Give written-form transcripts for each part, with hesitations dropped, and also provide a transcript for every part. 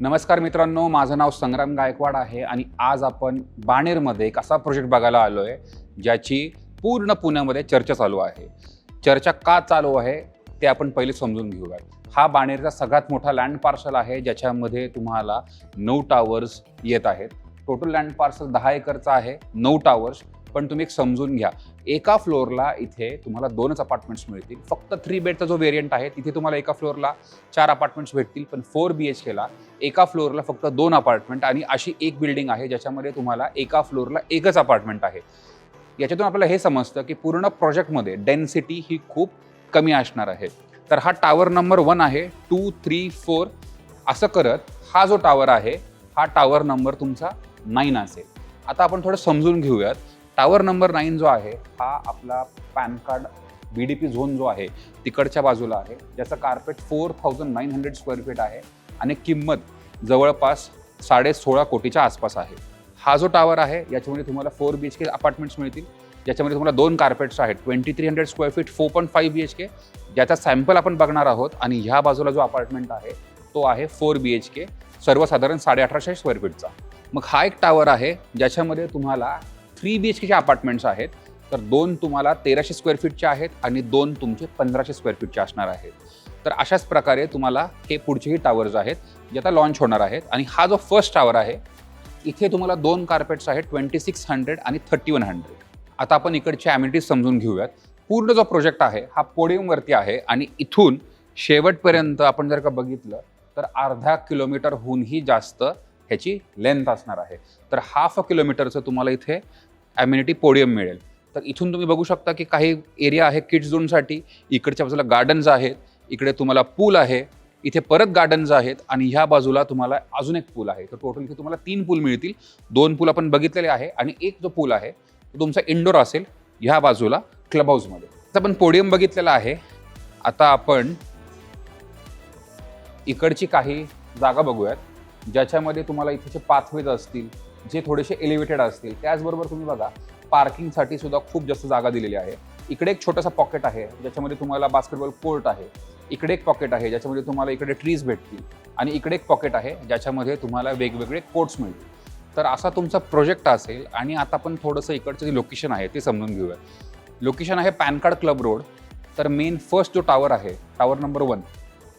नमस्कार मित्रांनो, माझं नाव संग्राम गायकवाड आहे आणि आज आपण बाणेरमध्ये एक असा प्रोजेक्ट बघायला आलो आहे ज्याची पूर्ण पुण्यामध्ये चर्चा चालू आहे. चर्चा का चालू आहे ते आपण पहिले समजून घेऊया. हा बाणेरचा सगळ्यात मोठा लँड पार्सल आहे ज्याच्यामध्ये तुम्हाला 9 टावर्स येत आहेत. टोटल लँड पार्सल 10 एकरचा आहे, 9 टावर्स. पण तुम्ही एक समजून घ्या, एका फ्लोअरला इथे तुम्हाला 2च अपार्टमेंट्स मिळतील. फक्त 3 बेडचा जो व्हेरियंट आहे तिथे तुम्हाला एका फ्लोअरला 4 अपार्टमेंट्स भेटतील, पण 4 BHKला एका फ्लोअरला फक्त 2 अपार्टमेंट आणि अशी एक बिल्डिंग आहे ज्याच्यामध्ये तुम्हाला एका फ्लोअरला एकच अपार्टमेंट आहे. याच्यातून आपल्याला हे समजतं की पूर्ण प्रोजेक्टमध्ये डेन्सिटी ही खूप कमी असणार आहे. तर हा टावर नंबर 1 आहे, 2, 3, 4 असं करत हा जो टावर आहे हा टावर नंबर तुमचा 9 असेल. आता आपण थोडं समजून घेऊयात. टावर नंबर 9 जो आहे हा आपला पॅन कार्ड BDP झोन जो आहे तिकडच्या बाजूला आहे, ज्याचं कार्पेट 4900 स्क्वेअर फीट आहे आणि किंमत जवळपास 16.5 कोटीच्या आसपास आहे. हा जो टावर आहे याच्यामध्ये तुम्हाला 4 BHK अपार्टमेंट्स मिळतील, ज्याच्यामध्ये तुम्हाला 2 कार्पेट्स आहेत, 2300 स्क्वेअर फीट 4.5 BHK, ज्याचा सॅम्पल आपण बघणार आहोत. आणि ह्या बाजूला जो अपार्टमेंट आहे तो आहे 4 BHK, सर्वसाधारण 1850 स्क्वेअर फीटचा. मग हा एक टावर आहे ज्याच्यामध्ये तुम्हाला 3 BHKचे अपार्टमेंट्स आहेत. तर 2 तुम्हाला 1300 स्क्वेअर फीटचे आहेत आणि 2 तुमचे 1500 स्क्वेअर फीटचे असणार आहेत. तर अशाच प्रकारे तुम्हाला हे पुढचेही टावर्स आहेत जे आता लॉन्च होणार आहेत. आणि हा जो फर्स्ट टावर आहे इथे तुम्हाला 2 कार्पेट्स आहेत, 2600 आणि 3100. आता आपण इकडचे ॲम्युनिटीज समजून घेऊयात. पूर्ण जो प्रोजेक्ट आहे हा पोडियमवरती आहे आणि इथून शेवटपर्यंत आपण जर का बघितलं तर अर्धा किलोमीटरहूनही जास्त ह्याची लेंथ असणार आहे. तर 1/2 किलोमीटरचं तुम्हाला इथे ॲम्युनिटी पोडियम मिळेल. तर इथून तुम्ही बघू शकता की काही एरिया आहे किड्स झोनसाठी, इकडच्या बाजूला गार्डन्स आहेत, इकडे तुम्हाला पूल आहे, इथे परत गार्डन्स आहेत आणि ह्या बाजूला तुम्हाला अजून एक पूल आहे. तर टोटल इथे तुम्हाला 3 पूल मिळतील. 2 पूल आपण बघितलेले आहे आणि एक जो पूल आहे तो तुमचा इंडोर असेल ह्या बाजूला क्लब हाऊसमध्ये. आता आपण पोडियम बघितलेला आहे. आता आपण इकडची काही जागा बघूयात ज्याच्यामध्ये तुम्हाला इथेचे पाथवेज असतील जे थोडेसे एलिव्हेटेड असतील. त्याचबरोबर तुम्ही बघा पार्किंगसाठी सुद्धा खूप जास्त जागा दिलेली आहे. इकडे एक छोटासा पॉकेट आहे ज्याच्यामध्ये तुम्हाला बास्केटबॉल कोर्ट आहे. इकडे एक पॉकेट आहे ज्याच्यामध्ये तुम्हाला इकडे ट्रीज भेटतील आणि इकडे एक पॉकेट आहे ज्याच्यामध्ये तुम्हाला वेगवेगळे कोर्ट्स मिळतील. तर असा तुमचा प्रोजेक्ट असेल. आणि आता आपण थोडंसं इकडचं जे लोकेशन आहे ते समजून घेऊया. लोकेशन आहे पॅन कार्ड क्लब रोड. तर मेन फर्स्ट जो टावर आहे टावर नंबर 1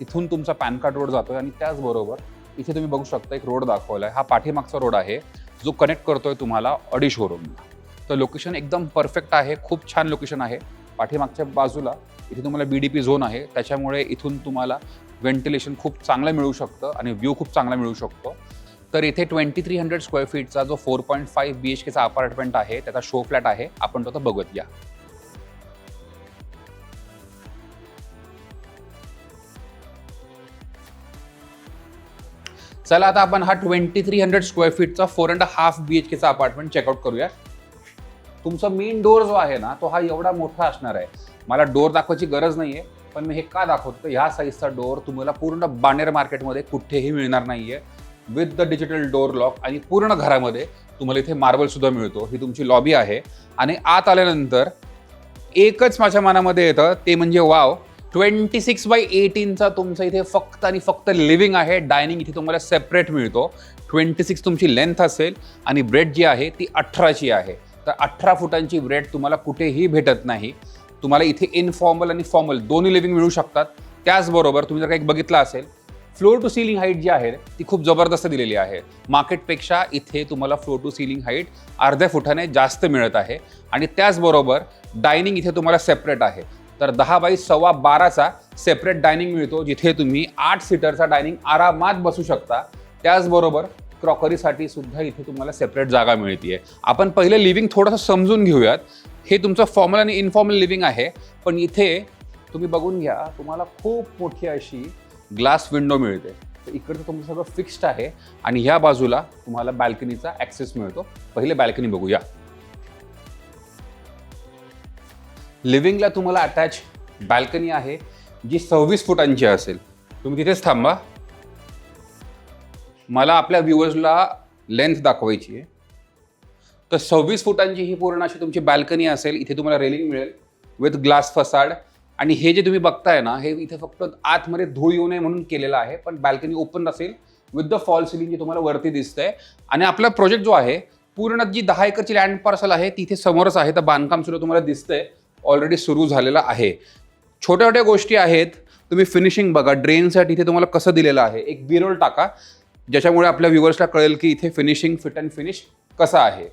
इथून तुमचा पॅन कार्ड रोड जातोय आणि त्याचबरोबर इथे तुम्ही बघू शकता एक रोड दाखवला आहे. हा पाठीमागचा रोड आहे जो कनेक्ट करतोय तुम्हाला ऑडी शोरूमला. तर लोकेशन एकदम परफेक्ट आहे, खूप छान लोकेशन आहे. पाठीमागच्या बाजूला इथे तुम्हाला BDP झोन आहे, त्याच्यामुळे इथून तुम्हाला व्हेंटिलेशन खूप चांगलं मिळू शकतं आणि व्ह्यू खूप चांगला मिळू शकतो. तर इथे 2300 स्क्वेअर फीटचा जो 4.5 BHKचा अपार्टमेंट आहे त्याचा शो फ्लॅट आहे, आपण तो आता बघत या. चला आता आपण हा 2300 स्क्वेअर फीटचा 4.5 BHKचा अपार्टमेंट चेकआउट करूया. तुमचा मेन डोअर जो आहे ना तो हा एवढा मोठा असणार आहे. मला डोअर दाखवायची गरज नाहीये, पण मी हे का दाखवतो, ह्या साईजचा डोअर तुम्हाला पूर्ण बाणेर मार्केटमध्ये कुठेही मिळणार नाहीये. With the digital door lock आणि पूर्ण घरामध्ये तुम्हाला इथे मार्बल सुद्धा मिळतो. ही तुमची लॉबी आहे आणि आत आल्यानंतर एकच माझ्या मनामध्ये येतं ते म्हणजे वाव, 26/18चा तुमचा इथे फक्त आणि फक्त लिव्हिंग आहे. डायनिंग इथे तुम्हाला सेपरेट मिळतो. 26 तुमची लेंथ असेल आणि ब्रेड जी आहे ती 18ची आहे. तर 18 फुटांची ब्रेड तुम्हाला कुठेही भेटत नाही. तुम्हाला इथे इनफॉर्मल आणि फॉर्मल दोन्ही लिव्हिंग मिळू शकतात. त्याचबरोबर तुम्ही जर काही बघितलं असेल फ्लोअर टू सीलिंग हाईट जी आहे ती खूप जबरदस्त दिलेली आहे. मार्केटपेक्षा इथे तुम्हाला फ्लोअर टू सीलिंग हाईट अर्ध्या फुटाने जास्त मिळत आहे. आणि त्याचबरोबर डायनिंग इथे तुम्हाला सेपरेट आहे. तर 10x12.5चा सेपरेट डायनिंग मिळतो, जिथे तुम्ही 8 सीटरचा डायनिंग आरामात बसू शकता. त्याचबरोबर क्रॉकरीसाठी सुद्धा इथे तुम्हाला सेपरेट जागा मिळते. आपण पहिले लिव्हिंग थोडंसं समजून घेऊयात. हे तुमचं फॉर्मल आणि इनफॉर्मल लिव्हिंग आहे, पण इथे तुम्ही बघून घ्या तुम्हाला खूप मोठी अशी ग्लास विंडो मिळते. तर इकडचं तुमचं सगळं फिक्स्ड आहे आणि ह्या बाजूला तुम्हाला बॅल्कनीचा ॲक्सेस मिळतो. पहिले बॅल्कनी बघूया. लिव्हिंगला तुम्हाला अटॅच बॅल्कनी आहे जी 26 फुटांची असेल. तुम्ही तिथेच थांबा, मला आपल्या व्ह्युअर्सला लेंथ दाखवायची आहे. तर 26 फुटांची ही पूर्ण अशी तुमची बॅल्कनी असेल. इथे तुम्हाला रेलिंग मिळेल विथ ग्लास फसाड. आणि हे जे तुम्ही बघताय ना हे इथे फक्त आतमध्ये धूळ येऊ नये म्हणून केलेलं आहे, पण बॅल्कनी ओपन असेल विथ द फॉल सिलिंग जे तुम्हाला वरती दिसतंय. आणि आपला प्रोजेक्ट जो आहे पूर्ण जी 10 एकरची लँड पार्सल आहे तिथे समोरच आहे. तर बांधकाम सुद्धा तुम्हाला दिसतंय ऑलरेडी सुरू झालेलं आहे. छोट्या छोट्या गोष्टी आहेत. तुम्ही फिनिशिंग बघा, ड्रेनसाठी इथे तुम्हाला कसं दिलेलं आहे. एक बिरोल टाका ज्याच्यामुळे आपल्या व्ह्युअर्सला कळेल की इथे फिनिशिंग फिट अँड फिनिश कसं आहे.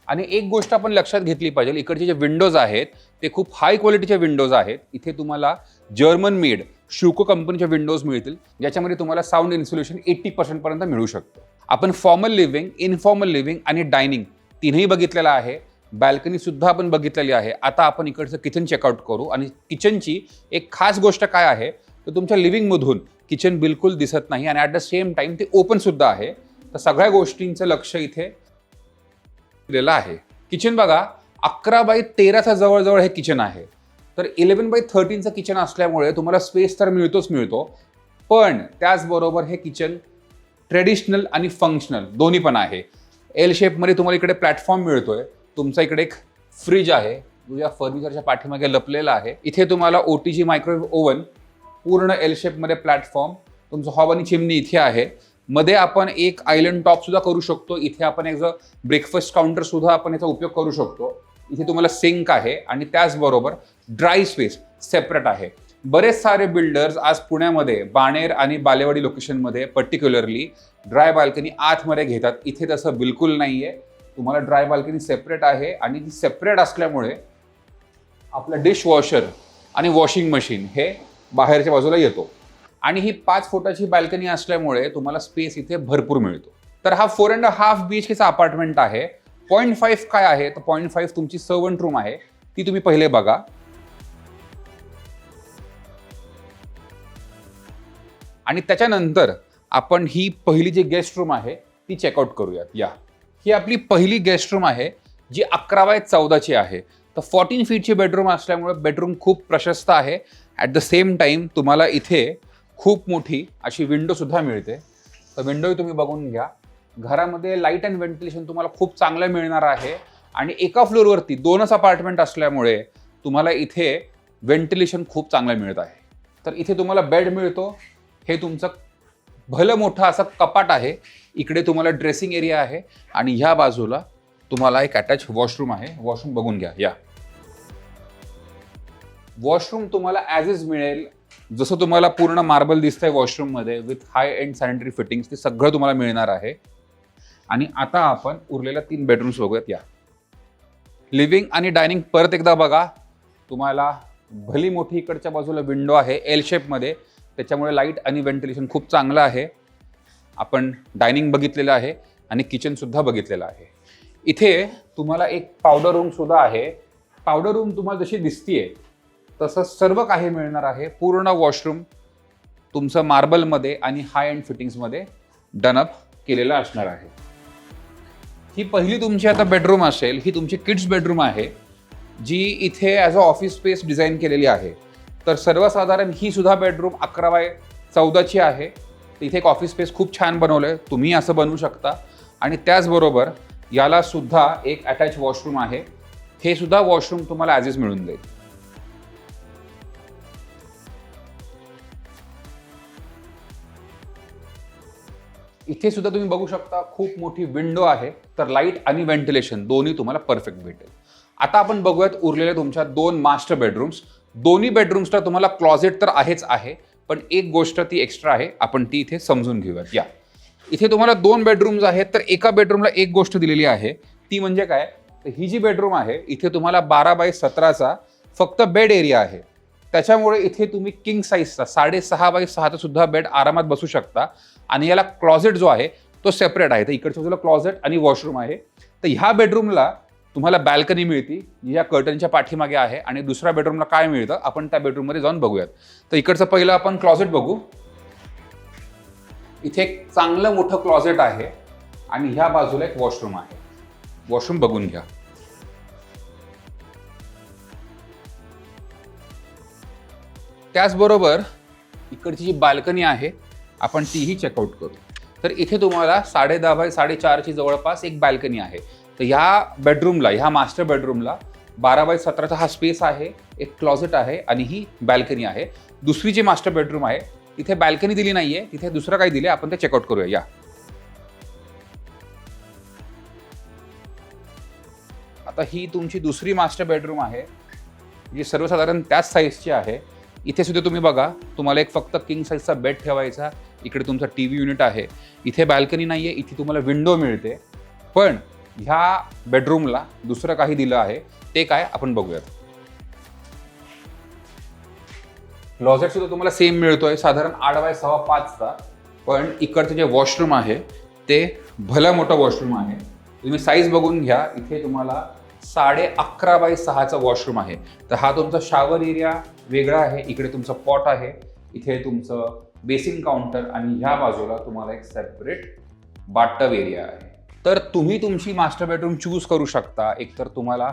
आणि एक गोष्ट आपण लक्षात घेतली पाहिजे, इकडचे जे विंडोज आहेत ते खूप हाय क्वालिटीचे विंडोज आहेत. इथे तुम्हाला जर्मन मेड शुको कंपनीचे विंडोज मिळतील ज्याच्यामध्ये तुम्हाला साऊंड इन्सुलेशन 80% पर्यंत मिळू शकतं. आपण फॉर्मल लिव्हिंग, इनफॉर्मल लिव्हिंग आणि डायनिंग तिन्ही बघितलेलं आहे. बॅल्कनी सुद्धा आपण बघितलेली आहे. आता आपण इकडचं किचन चेकआउट करू. आणि किचनची एक खास गोष्ट काय आहे तर तुमच्या लिव्हिंगमधून किचन बिलकुल दिसत नाही आणि ॲट द सेम टाइम ते ओपन सुद्धा आहे. तर सगळ्या गोष्टींचं लक्ष इथे दिलेलं आहे. किचन बघा 11x13चा जवळजवळ हे किचन आहे. तर 11x13चं किचन असल्यामुळे तुम्हाला स्पेस तर मिळतो, पण त्याचबरोबर हे किचन ट्रेडिशनल आणि फंक्शनल दोन्ही पण आहे. एल शेपमध्ये तुम्हाला इकडे प्लॅटफॉर्म मिळतोय. तुमचा इकडे एक फ्रीज आहे जो या फर्निचरच्या पाठीमागे लपलेला आहे. इथे तुम्हाला OTG मायक्रोवेव्ह ओव्हन, पूर्ण एल शेपमध्ये प्लॅटफॉर्म, तुमचं हॉब आणि चिमणी इथे आहे. मध्ये आपण एक आयलंड टॉप सुद्धा करू शकतो. इथे आपण एक ब्रेकफास्ट काउंटर सुद्धा आपण याचा उपयोग करू शकतो. इथे तुम्हाला सिंक आहे आणि त्याचबरोबर ड्राय स्पेस सेपरेट आहे. बरेच सारे बिल्डर्स आज पुण्यामध्ये बाणेर आणि बालेवाडी लोकेशनमध्ये पर्टिक्युलरली ड्राय बाल्कनी आतमध्ये घेतात. इथे तसं बिलकुल नाहीये. तुम्हाला ड्राय बाल्कनी सेपरेट आहे आणि ती सेपरेट असल्यामुळे आपलं डिशवॉशर आणि वॉशिंग मशीन हे बाहेरच्या बाजूला येतो. आणि ही 5 फुटाची बाल्कनी असल्यामुळे तुम्हाला स्पेस इथे भरपूर मिळतो. तर हा 4.5 BHKचा अपार्टमेंट आहे. 0.5 काय आहे तर 0.5 तुमची सर्वंट रूम आहे, ती तुम्ही पहिले बघा. आणि त्याच्यानंतर आपण ही पहिली जी गेस्ट रूम आहे ती चेकआउट करूयात. ही आपली पहिली गेस्ट रूम आहे जी 11x14ची आहे. तर 14 फीटची बेडरूम असल्यामुळे बेडरूम खूप प्रशस्त आहे. ॲट द सेम टाइम तुम्हाला इथे खूप मोठी अशी विंडो सुद्धा मिळते. तर विंडोही तुम्ही बघून घ्या. घरामध्ये लाईट अँड व्हेंटिलेशन तुम्हाला खूप चांगलं मिळणार आहे. आणि एका फ्लोअरवरती 2च अपार्टमेंट असल्यामुळे तुम्हाला इथे व्हेंटिलेशन खूप चांगलं मिळत आहे. तर इथे तुम्हाला बेड मिळतो. हे तुमचं भलं मोठं असं कपाट आहे. इकडे तुम्हाला ड्रेसिंग एरिया आहे आणि ह्या बाजूला तुम्हाला एक अटॅच वॉशरूम आहे. वॉशरूम बघून घ्या. वॉशरूम तुम्हाला ॲज इज मिळेल. जसं तुम्हाला पूर्ण मार्बल दिसतंय वॉशरूममध्ये with high end sanitary fittings, ते सगळं तुम्हाला मिळणार आहे. आणि आता आपण उरलेल्या 3 बेडरूम्स बघूयात. लिव्हिंग आणि डायनिंग परत एकदा बघा. तुम्हाला भली मोठी इकडच्या बाजूला विंडो आहे एल शेपमध्ये, त्याच्यामुळे लाईट आणि व्हेंटिलेशन खूप चांगलं आहे. आपण डायनिंग बघितलेलं आहे आणि किचनसुद्धा बघितलेलं आहे. इथे तुम्हाला एक पावडर रूम सुद्धा आहे. पावडर रूम तुम्हाला जशी दिसतीये तसं सर्व काही मिळणार आहे. पूर्ण वॉशरूम तुमचं मार्बलमध्ये आणि हाय एंड फिटिंग्समध्ये डनअप केलेलं असणार आहे. ही पहिली तुमची आता बेडरूम असेल. ही तुमची किड्स बेडरूम आहे जी इथे as a office space design केलेली आहे. तर सर्वसाधारण ही सुद्धा बेडरूम 11x14ची आहे. इथे एक ऑफिस स्पेस खूप छान बनवलं आहे. तुम्ही असं बनवू शकता. आणि त्याचबरोबर याला सुद्धा एक अटॅच वॉशरूम आहे. हे सुद्धा वॉशरूम तुम्हाला ॲज इज मिळून जाईल. इथे सुद्धा तुम्ही बघू शकता खूप मोठी विंडो आहे. तर लाईट आणि व्हेंटिलेशन दोन्ही तुम्हाला परफेक्ट भेटेल. आता आपण बघूयात उरलेल्या तुमच्या 2 मास्टर बेडरूम्स. दोन्ही बेडरूम्सला तुम्हाला क्लॉजेट तर आहेच आहे, पण एक गोष्ट ती एक्स्ट्रा आहे. आपण ती इथे समजून घेऊयात. इथे तुम्हाला 2 बेडरूम्स आहेत. तर एका बेडरूमला एक गोष्ट दिलेली आहे, ती म्हणजे काय तर ही जी बेडरूम आहे इथे तुम्हाला 12x17चा फक्त बेड एरिया आहे. त्याच्यामुळे इथे तुम्ही किंग साईजचा 6.5x6चा सुद्धा बेड आरामात बसू शकता. आणि याला क्लॉजेट जो आहे तो सेपरेट आहे. तर इकडच्या बाजूला क्लॉजेट आणि वॉशरूम आहे. तर ह्या बेडरूमला तुम्हाला बॅल्कनी मिळती, या कर्टनच्या पाठीमागे आहे. आणि दुसऱ्या बेडरूमला काय मिळतं आपण त्या बेडरूममध्ये जाऊन बघूयात. तर इकडचं पहिलं आपण क्लॉजेट बघू. इथे एक चांगलं मोठं क्लॉजेट आहे आणि ह्या बाजूला एक वॉशरूम आहे. वॉशरूम बघून घ्या. त्याचबरोबर इकडची जी बाल्कनी आहे आपण तीही चेकआउट करू. तर इथे तुम्हाला 10.5x4ची जवळपास एक बाल्कनी आहे. तर ह्या बेडरूमला, ह्या मास्टर बेडरूमला 12x17चा हा स्पेस आहे, एक क्लॉजेट आहे आणि ही बाल्कनी आहे. दुसरी जी मास्टर बेडरूम आहे तिथे बॅल्कनी दिली नाहीये, तिथे दुसरं काही दिले, आपण ते चेकआउट करूया. या आता ही तुमची दुसरी मास्टर बेडरूम आहे, जी सर्वसाधारण त्याच साईजची आहे. इथे सुद्धा तुम्ही बघा, तुम्हाला एक फक्त किंग साईजचा बेड ठेवायचा, इकडे तुमचा टीव्ही युनिट आहे. इथे बॅल्कनी नाहीये, इथे तुम्हाला विंडो मिळते. पण ह्या बेडरूमला दुसरं काही दिलं आहे, ते काय आपण बघूयात. क्लॉझेट सुद्धा तुम्हाला सेम मिळतोय, साधारण 8x6.5चा. पण इकडचं जे वॉशरूम आहे ते भलं मोठं वॉशरूम आहे. तुम्ही साईज बघून घ्या. इथे तुम्हाला 11.5x6चा वॉशरूम आहे. तर हा तुमचा शॉवर एरिया वेगळा आहे. इकडे तुमचं पॉट आहे, इथे तुमचं बेसिन काउंटर आणि ह्या बाजूला तुम्हाला एक सेपरेट बाथटब एरिया आहे. तर तुम्ही तुमची मास्टर बेडरूम चूज करू शकता. एकतर तुम्हाला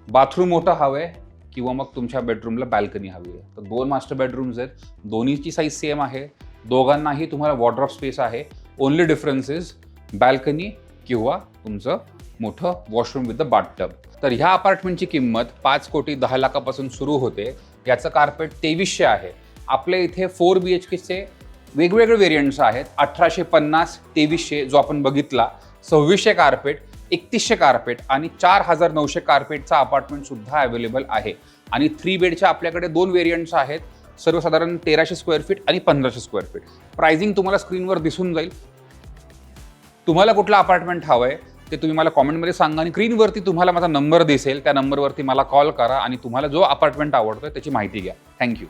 बाथरूम मोठं हवंय किंवा मग तुमच्या बेडरूमला बॅल्कनी हवी आहे. तर 2 मास्टर बेडरूम्स आहेत, दोन्हीची साईज सेम आहे. दोघांनाही तुम्हाला वॉर्डरोब स्पेस आहे. ओनली डिफरन्स इज बॅल्कनी किंवा तुमचं मोठं वॉशरूम विथ द बाथटब. तर ह्या अपार्टमेंटची किंमत 5,10,00,000पासून सुरू होते. याचं कार्पेट 2300 आहे. आपल्या इथे 4 BHKचे वेगवेगळे व्हेरियंट्स आहेत. 1850, 2300 जो आपण बघितला, 2600 कार्पेट, 3100 कार्पेट आणि 4900 कार्पेटचा अपार्टमेंट सुद्धा अवेलेबल आहे. आणि 3 बेडच्या आपल्याकडे 2 व्हेरियंट्स आहेत, सर्वसाधारण 1300 स्क्वेअर फीट आणि 1500 स्क्वेअर फीट. प्राइसिंग तुम्हाला स्क्रीनवर दिसून जाईल. तुम्हाला कुठला अपार्टमेंट हवंय ते तुम्ही मला कॉमेंटमध्ये सांगा आणि स्क्रीनवरती तुम्हाला माझा नंबर दिसेल, त्या नंबरवरती मला कॉल करा आणि तुम्हाला जो अपार्टमेंट आवडतोय त्याची माहिती घ्या. थँक्यू.